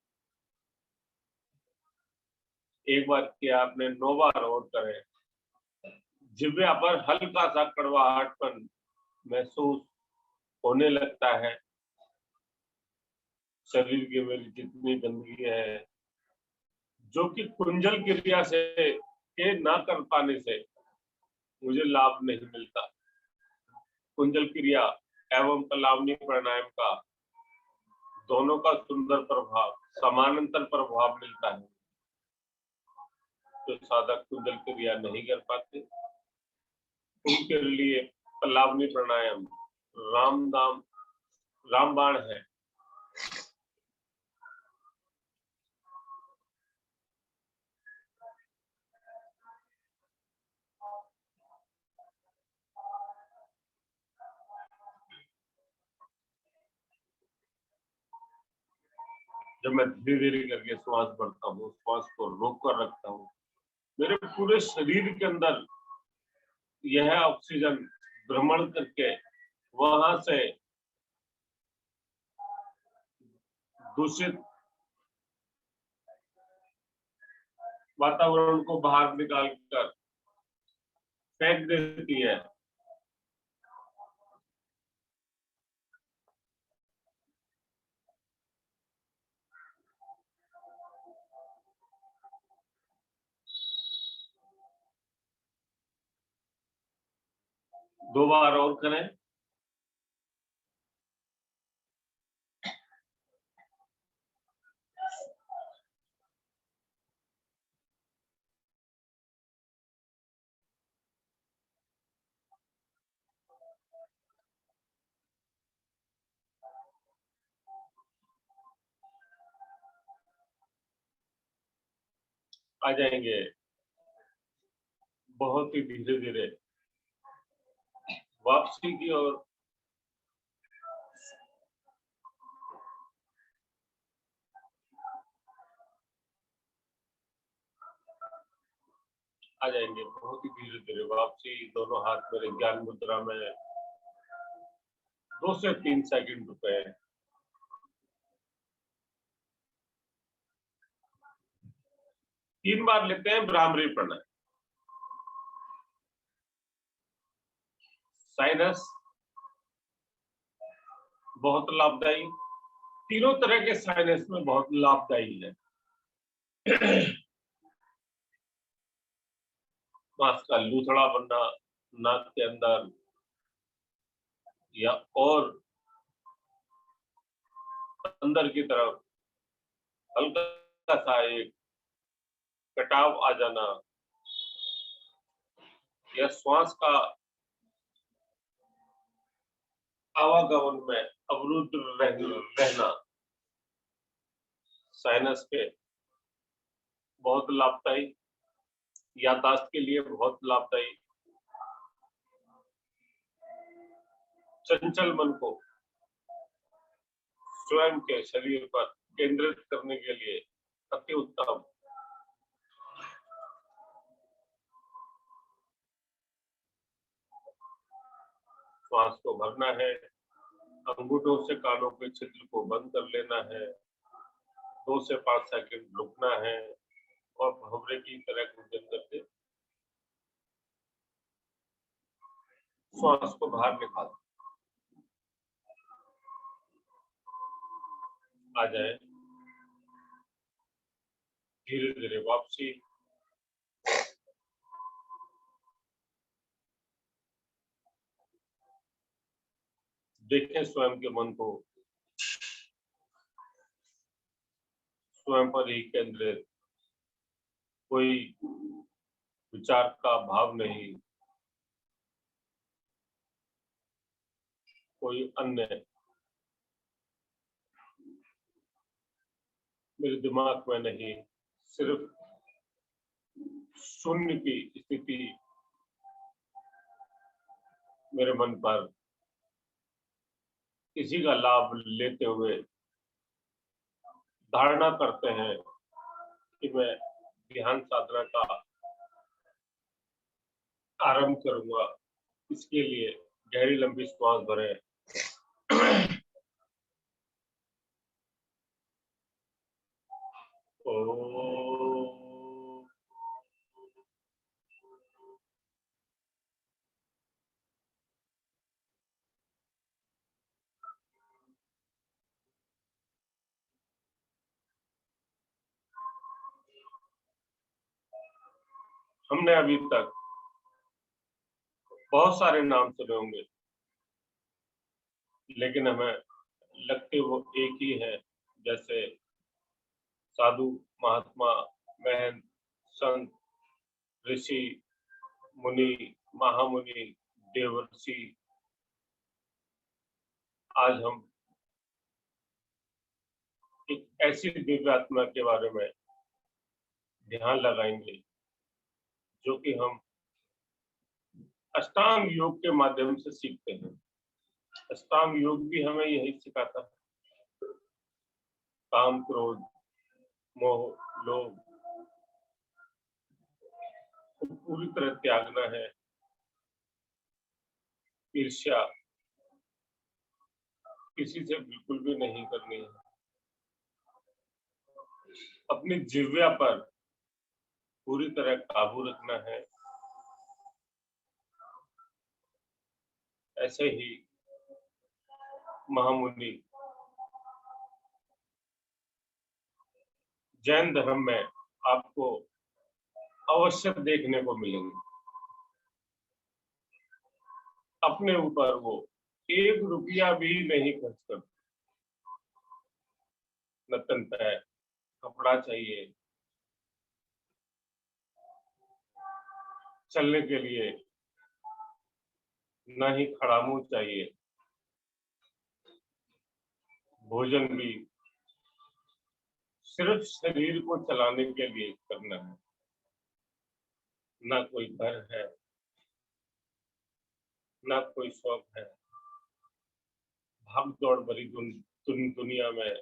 एक बार किया आपने, 9 बार और करें। जिह्वा पर हल्का सा कड़वाहटपन महसूस होने लगता है। शरीर की मेरी जितनी गंदगी है, जो कि कुंजल क्रिया से के ना कर पाने से मुझे लाभ नहीं मिलता। कुंजल क्रिया एवं पलावनी प्राणायाम का दोनों का सुंदर प्रभाव, समानांतर प्रभाव मिलता है। जो साधक कुंजल क्रिया नहीं कर पाते उनके लिए पलावनी प्राणायाम रामबाण है। जब मैं धीरे धीरे करके श्वास भरता हूँ, श्वास को रोक कर रखता हूँ, मेरे पूरे शरीर के अंदर यह ऑक्सीजन भ्रमण करके वहां से दूषित वातावरण को बाहर निकाल कर फेंक देती है। 2 बार और करें। आ जाएंगे बहुत ही धीरे धीरे वापसी की ओर। आ जाएंगे बहुत ही धीरे धीरे वापसी। दोनों हाथ मेरे ज्ञान मुद्रा में 2 से 3 सेकंड रुके। 3 बार लेते हैं भ्रामरी प्राणायाम। साइनस बहुत लाभदायी, तीनों तरह के साइनस में बहुत लाभदायी है। मांस का लूथड़ा बनना नाक के अंदर या और अंदर की तरफ हल्का सा एक कटाव आ जाना या श्वास का आवागमन में अवरुद्ध रहना साइनस के बहुत लाभदायी, याददाश्त के लिए बहुत लाभदायी, चंचल मन को स्वयं के शरीर पर केंद्रित करने के लिए अति उत्तम। श्वास को भरना है, अंगूठों से कानों के छिद्र को बंद कर लेना है, 2 से 5 सेकंड रुकना है और भंवरे की तरह गुंजन करके श्वास को बाहर निकाल। आ जाए धीरे धीरे वापसी। देखें स्वयं के मन को स्वयं पर ही केंद्रित, कोई विचार का भाव नहीं, कोई अन्य मेरे दिमाग में नहीं, सिर्फ शून्य की स्थिति मेरे मन पर इसी का लाभ लेते हुए धारणा करते हैं कि मैं ध्यान साधना का आरंभ करूंगा। इसके लिए गहरी लंबी श्वास भरें। हमने अभी तक बहुत सारे नाम सुने होंगे, लेकिन हमें लगते वो एक ही है, जैसे साधु, महात्मा, महंत, संत, ऋषि, मुनि, महामुनि, देवर्षि। आज हम एक ऐसी दिव्य आत्मा के बारे में ध्यान लगाएंगे जो कि हम अष्टांग योग के माध्यम से सीखते हैं। अष्टांग योग भी हमें यही सिखाता है। काम, क्रोध, मोह, लोभ को पूरी तरह त्यागना है। ईर्ष्या किसी से बिल्कुल भी नहीं करनी है। अपनी जिह्वा पर पूरी तरह काबू रखना है। ऐसे ही महामुनि जैन धर्म में आपको अवश्य देखने को मिलेंगे। अपने ऊपर वो 1 रुपया भी नहीं खर्च करते। न तन पे कपड़ा चाहिए, चलने के लिए न ही खड़ा मुंह चाहिए, भोजन भी सिर्फ शरीर को चलाने के लिए करना है। ना कोई घर है, ना कोई शौक है। भाग दौड़ भरी दुनिया में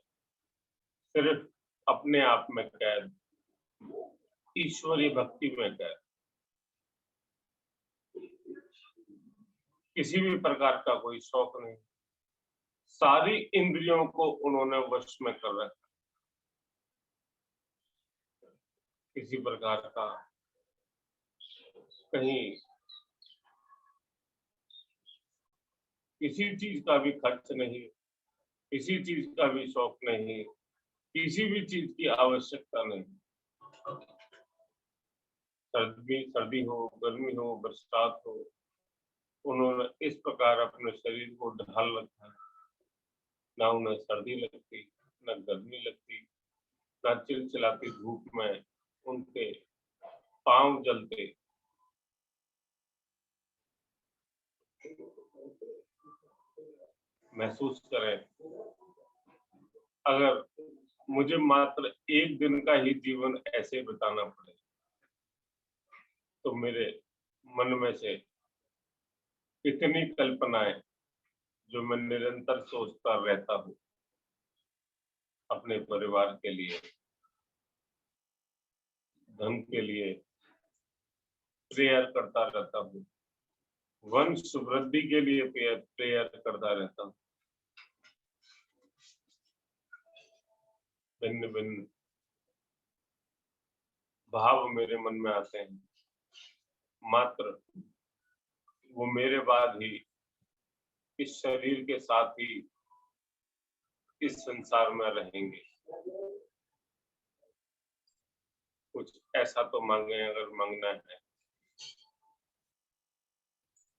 सिर्फ अपने आप में कैद, ईश्वरीय भक्ति में कैद। किसी भी प्रकार का कोई शौक नहीं, सारी इंद्रियों को उन्होंने वश में कर रखा। किसी प्रकार का कहीं किसी चीज का भी खर्च नहीं, किसी चीज का भी शौक नहीं, किसी भी चीज की आवश्यकता नहीं। सर्दी हो, गर्मी हो, बरसात हो, उन्होंने इस प्रकार अपने शरीर को ढाल रखा है। ना उन्हें सर्दी लगती, न गर्मी लगती, न चिलचिलाती धूप में उनके पांव जलते। महसूस करें, अगर मुझे मात्र 1 दिन का ही जीवन ऐसे बिताना पड़े तो मेरे मन में से कितनी कल्पनाएं जो मैं निरंतर सोचता रहता हूँ अपने परिवार के लिए, धन के लिए प्रेयर करता रहता हूँ, वंश वृद्धि के लिए प्रेयर करता रहता हूँ। भिन्न भिन्न भाव मेरे मन में आते हैं, मात्र वो मेरे बाद ही इस शरीर के साथ ही इस संसार में रहेंगे। कुछ ऐसा तो मांगे अगर मांगना है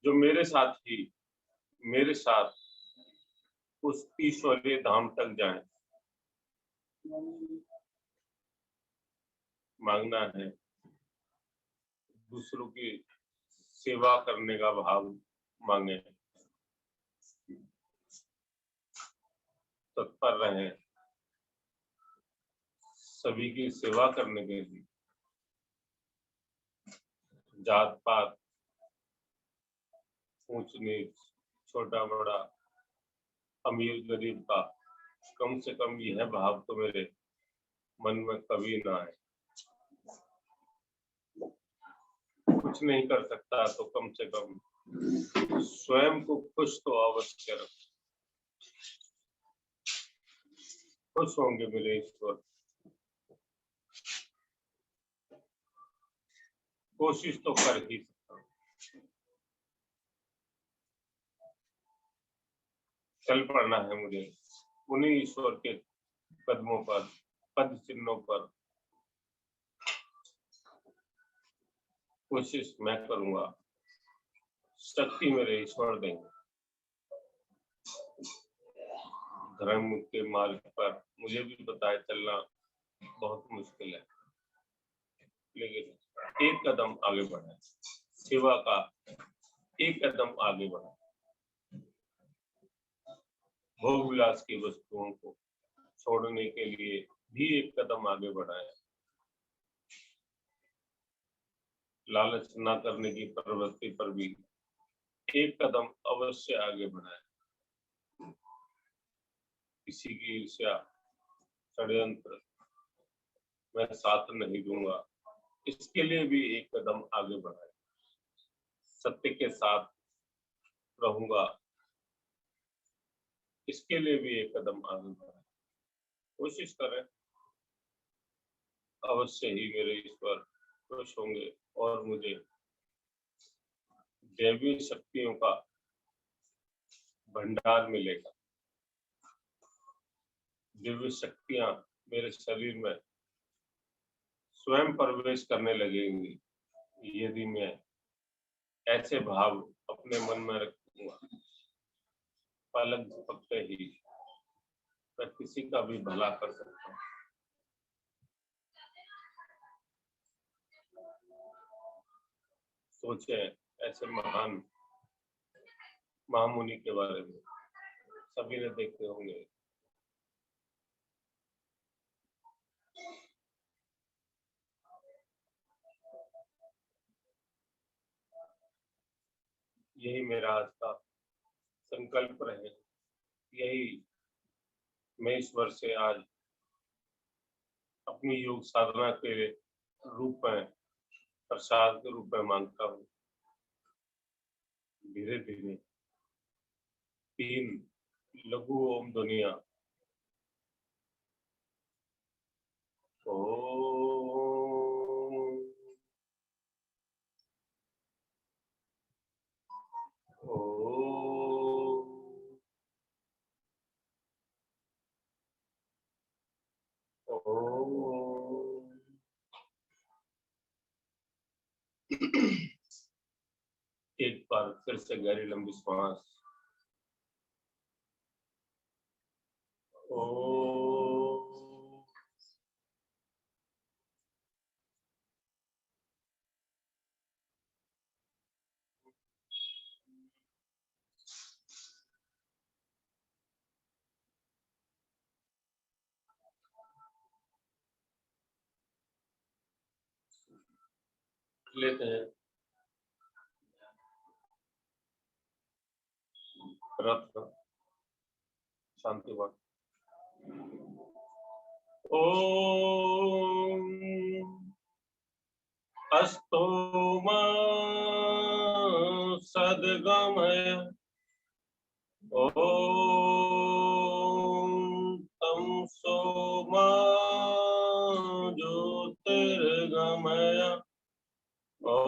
जो मेरे साथ उस ईश्वरीय धाम तक जाए। मांगना है दूसरों की सेवा करने का भाव मांगे, तत्पर रहे सभी की सेवा करने के लिए। जात पात, ऊंच नीच, छोटा बड़ा, अमीर गरीब का कम से कम यह भाव तो मेरे मन में कभी ना आए। कुछ नहीं कर सकता तो कम से कम स्वयं को खुश तो अवश्य रख। खुश होंगे मेरे ईश्वर, कोशिश तो कर ही सकता हूँ। चल पड़ना है मुझे उन्हीं ईश्वर के कदमों पर, पद चिन्हों पर। कोशिश मैं करूंगा, शक्ति मेरे ईश्वर देंगे। धर्म के मार्ग पर मुझे भी पता है चलना बहुत मुश्किल है, लेकिन एक कदम आगे बढ़ा, सेवा का एक कदम आगे बढ़ा, भोग विलास की वस्तुओं को छोड़ने के लिए भी एक कदम आगे बढ़ाए, लालच न करने की प्रवृत्ति पर भी एक कदम अवश्य आगे बढ़ाए। किसी की ईर्ष्या, षड्यंत्र मैं साथ नहीं दूंगा, इसके लिए भी एक कदम आगे बढ़ाए। सत्य के साथ रहूंगा, इसके लिए भी एक कदम आगे बढ़ाए। कोशिश करें, अवश्य ही मेरे ईश्वर खुश होंगे और मुझे दैवी शक्तियों का भंडार मिलेगा। दिव्य शक्तियां मेरे शरीर में स्वयं प्रवेश करने लगेंगी यदि मैं ऐसे भाव अपने मन में सकूंगा। पलक झपकते ही मैं किसी का भी भला कर सकता हूँ। सोचे ऐसे महान महामुनि के बारे में, सभी ने देखे होंगे। यही मेरा आज का संकल्प रहे, यही मैं ईश्वर से आज अपनी योग साधना के रूप में, प्रसाद के रूप में मांगता हूँ। धीरे धीरे 3 लघु ओम ध्वनिया एक बार फिर से गहरी लंबी श्वास। लेते हैं रत्न शांतिवन। ओम अस्तो मा सद्गमय। ओम तमसो मा ज्योतिर्गमय। ओम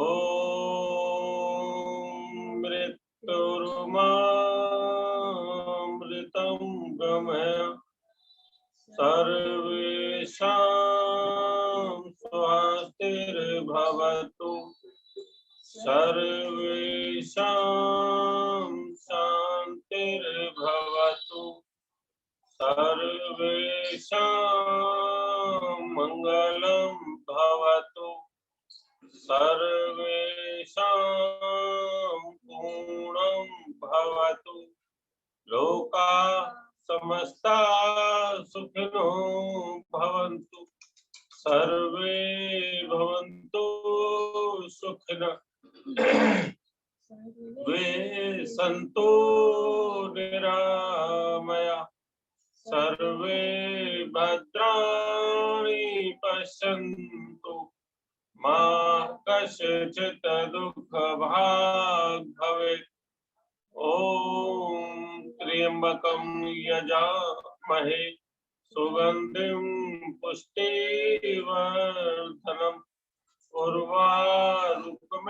मृत्युर्मामृतं गमय। सर्वेषां स्वस्तिर्भवतु। सर्वेषां शान्तिर्भवतु। सर्वेषां मङ्गलं भवतु। सर्वेषां पूर्णं भवतु। लोका समस्ता सुखिनो भवन्तु। सर्वे भवन्तु सुखिनः। वे सन्तु निरामया। सर्वे भद्राणि पश्यन्तु। मा कश्चित् दुःखभाग् भवेत्। ॐ त्र्यम्बकं यजामहे सुगन्धिं पुष्टिवर्धनम्। उर्वारुकमेव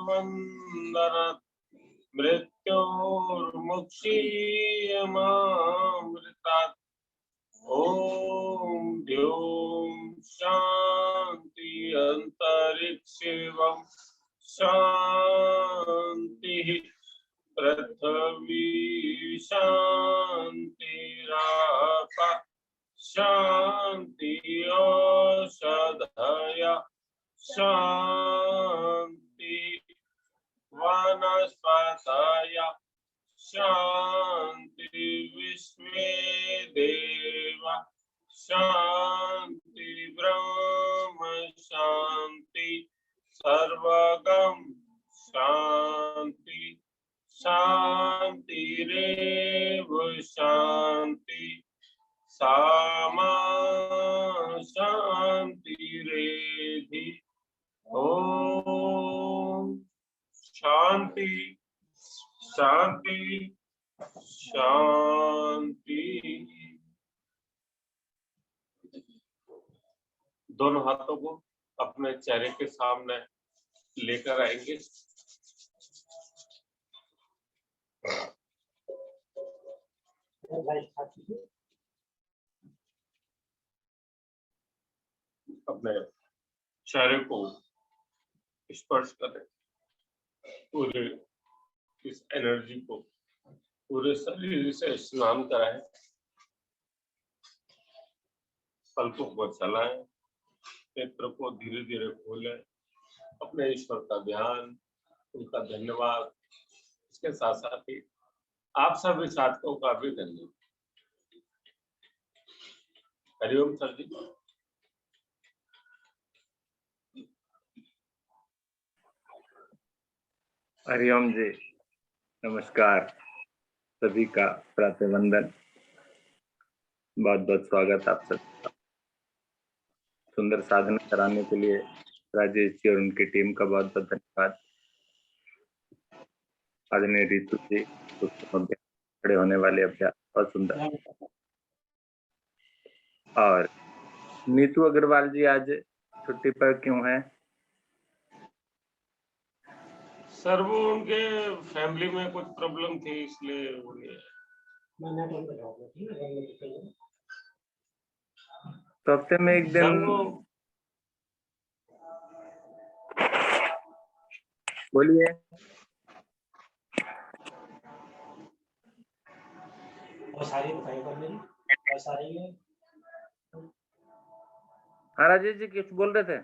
वन्दनात्। मृत्योर्मुक्षीयमामृतात्। ॐ द्यौं शान्ति अन्तरिक्षेवं शान्तिः। पृथ्वी शान्तिरापः शान्ति। औषधयः शान्ति। वनस्पतयः शान्ति। विश्वे देवा शान्ति। ब्रह्म शान्ति। सर्वगं शान्ति। शान्तिरेव शान्ति। सामा शान्तिरेधि। ओम शांति शांति शांति। दोनों हाथों को अपने चेहरे के सामने लेकर आएंगे। अपने चेहरे को स्पर्श करें। पूरे इस एनर्जी को पूरे शरीर से स्नान कराएं, पलकों को चलाएं, नेत्र को धीरे धीरे खोलें, अपने ईश्वर का ध्यान, उनका धन्यवाद, इसके साथ साथ ही आप सभी साधकों का भी धन्यवाद। हरिओम सर जी। हरिओम जी, नमस्कार, सभी का प्रातः वंदन, बहुत बहुत स्वागत आप सबका। सुंदर साधना कराने के लिए राजेश जी और उनकी टीम का बहुत बहुत धन्यवाद। आदरणीय रितु जी, खड़े होने वाले अभ्यास बहुत सुंदर। और नीतू अग्रवाल जी आज छुट्टी पर क्यों है? सर वो उनके फैमिली में कुछ प्रॉब्लम थी, इसलिए वो नहीं आए। तो हफ्ते में एक दिन बोलिए। हाँ राजेश जी, कुछ बोल रहे थे?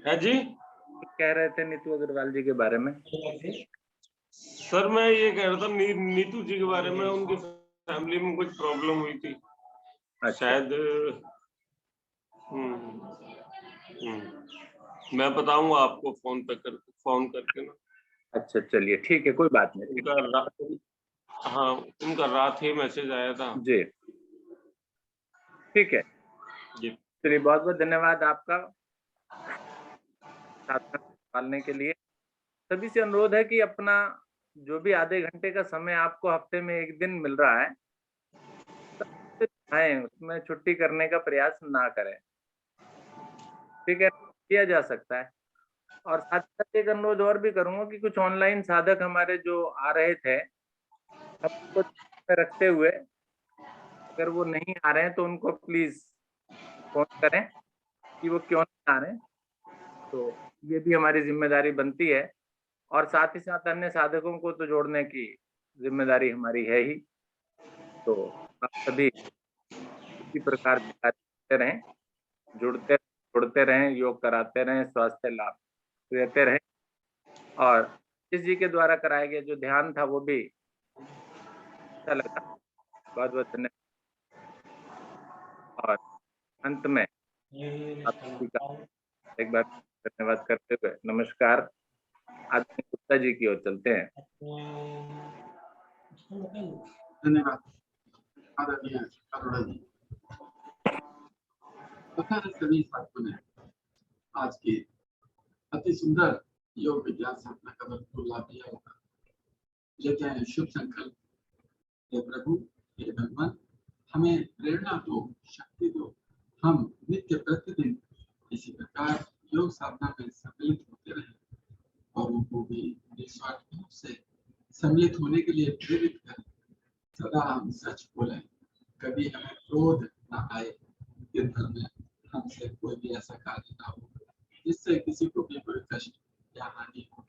है जी, कह रहे थे नीतू अग्रवाल जी के बारे में। सर मैं ये कह रहा था नीतू जी के बारे में, उनकी फैमिली में कुछ प्रॉब्लम हुई थी। अच्छा। शायद मैं बताऊंगा आपको फोन करके ना। अच्छा चलिए ठीक है, कोई बात नहीं। उनका रात ही मैसेज आया था जी, ठीक है जी। चलिए, बहुत बहुत धन्यवाद आपका साधना पालने के लिए। सभी से अनुरोध है कि अपना जो भी आधे घंटे का समय आपको हफ्ते में एक दिन मिल रहा है, उसमें छुट्टी करने का प्रयास ना करें, ठीक है? किया जा सकता है। और साथ ही साथ एक अनुरोध और भी करूंगा कि कुछ ऑनलाइन साधक हमारे जो आ रहे थे, सबको रखते हुए अगर वो नहीं आ रहे हैं तो उनको प्लीज फोन करें कि वो क्यों नहीं आ रहे हैं। तो ये भी हमारी जिम्मेदारी बनती है, और साथ ही साथ अन्य साधकों को तो जोड़ने की जिम्मेदारी हमारी है ही। तो आप सभी इसी प्रकार के कार्य करते रहें, जुड़ते रहें, योग कराते रहें, स्वास्थ्य लाभ देते रहें। और इस जी के द्वारा कराया गया जो ध्यान था वो भी अच्छा लगा, बहुत बहुत धन्यवाद। और अंत में आप सभी का एक बार धन्यवाद करते हुए नमस्कार आदरणीय गुप्ता जी की ओर चलते हैं। धन्यवाद आदरणीय अरोड़ा जी। सभी साथियों ने आज की अति सुंदर योग विज्ञान साधना का भरपूर लाभ लिया होगा। लेते हैं शुभ संकल्प। हे प्रभु, हे भगवान, हमें प्रेरणा दो, शक्ति दो, हम नित्य प्रतिदिन इसी प्रकार योग साधना में सम्मिलित होते रहे और उनको भी निस्वार्थ रूप से सम्मिलित होने के लिए प्रेरित करें। सदा हम सच बोलें, कभी हमें क्रोध न आए, दिन भर में हमसे कोई भी ऐसा कार्य ना हो जिससे किसी को भी कोई कष्ट या हानि हो।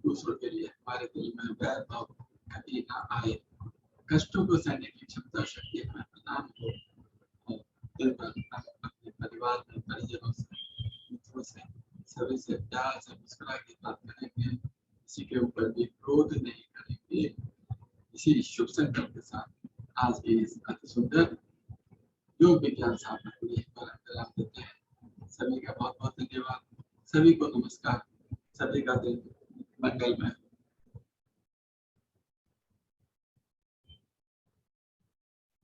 दूसरों के लिए हमारे दिल में वैर भाव कभी ना आए। कष्टों को सहने की क्षमता शक्ति हमें प्रदान हो। दिन भर हम अपने परिवार में, परिजनों से, मित्रों से, सभी से प्यार से मुस्कुरा के बात करेंगे, किसी के ऊपर भी क्रोध नहीं करेंगे। इसी शुभ संकल्प के साथ आज की इस अति सुंदर योग विज्ञान साधना को विराम देते हैं। सभी का बहुत बहुत धन्यवाद, सभी को नमस्कार, सभी का दिन मंगलमय।